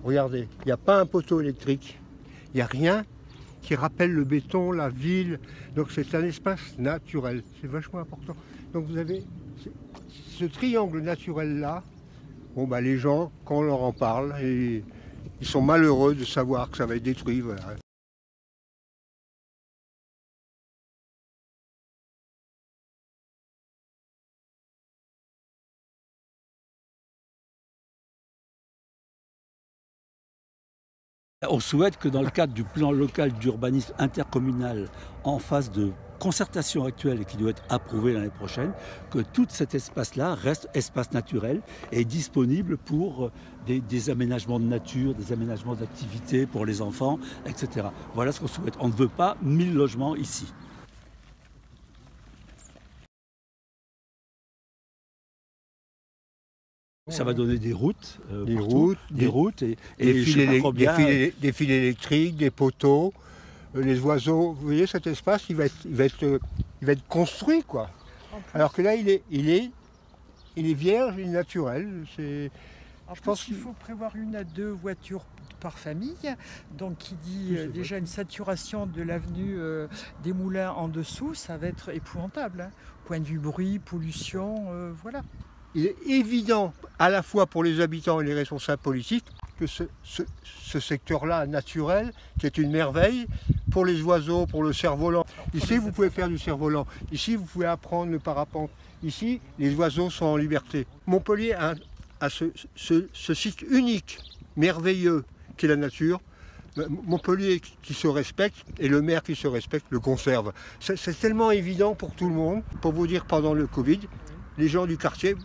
regardez, il n'y a pas un poteau électrique, il n'y a rien qui rappelle le béton, la ville. Donc c'est un espace naturel, c'est vachement important. Donc vous avez ce triangle naturel-là, bon, bah, les gens, quand on leur en parle, ils sont malheureux de savoir que ça va être détruit. Voilà. On souhaite que dans le cadre du plan local d'urbanisme intercommunal en phase de concertation actuelle et qui doit être approuvé l'année prochaine, que tout cet espace-là reste espace naturel et disponible pour des aménagements de nature, des aménagements d'activités pour les enfants, etc. Voilà ce qu'on souhaite. On ne veut pas 1000 logements ici. Ça va donner des routes, Des routes et des fils électriques, des poteaux, les oiseaux. Vous voyez cet espace, il va être construit, quoi. Alors que là, il est vierge, il est naturel. Je pense qu'il faut prévoir 1 à 2 voitures par famille, donc qui dit déjà une saturation de l'avenue des Moulins en dessous, ça va être épouvantable, hein. Point de vue bruit, pollution, voilà. Il est évident, à la fois pour les habitants et les responsables politiques, que ce secteur-là naturel, qui est une merveille, pour les oiseaux, pour le cerf-volant. Ici, vous pouvez faire du cerf-volant. Ici, vous pouvez apprendre le parapente. Ici, les oiseaux sont en liberté. Montpellier a ce site unique, merveilleux, qui est la nature. Montpellier qui se respecte et le maire qui se respecte le conserve. C'est tellement évident pour tout le monde. Pour vous dire, pendant le Covid, les gens du quartier,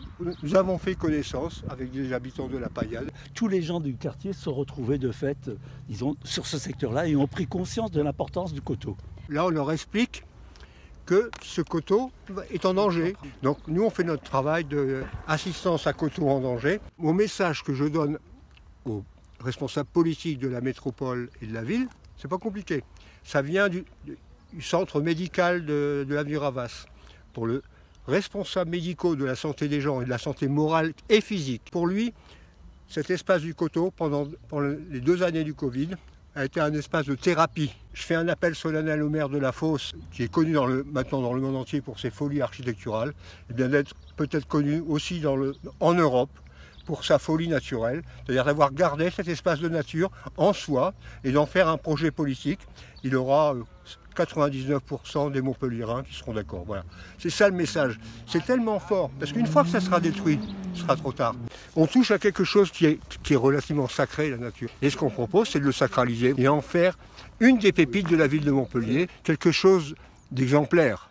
nous avons fait connaissance avec des habitants de la Paillade. Tous les gens du quartier se sont retrouvés de fait, disons, sur ce secteur-là et ont pris conscience de l'importance du coteau. Là, on leur explique que ce coteau est en danger. Donc nous, on fait notre travail d'assistance à coteau en danger. Mon message que je donne aux responsables politiques de la métropole et de la ville, c'est pas compliqué. Ça vient du centre médical de l'avenue Ravas. Pour le responsable médicaux de la santé des gens et de la santé morale et physique. Pour lui, cet espace du coteau, pendant les 2 années du Covid, a été un espace de thérapie. Je fais un appel solennel au maire de la Fosse, qui est connu maintenant dans le monde entier pour ses folies architecturales, et bien d'être peut-être connu aussi en Europe pour sa folie naturelle, c'est-à-dire d'avoir gardé cet espace de nature en soi et d'en faire un projet politique. Il aura 99% des Montpelliérains qui seront d'accord. Voilà. C'est ça le message. C'est tellement fort, parce qu'une fois que ça sera détruit, ce sera trop tard. On touche à quelque chose qui est relativement sacré, la nature. Et ce qu'on propose, c'est de le sacraliser et en faire une des pépites de la ville de Montpellier, quelque chose d'exemplaire.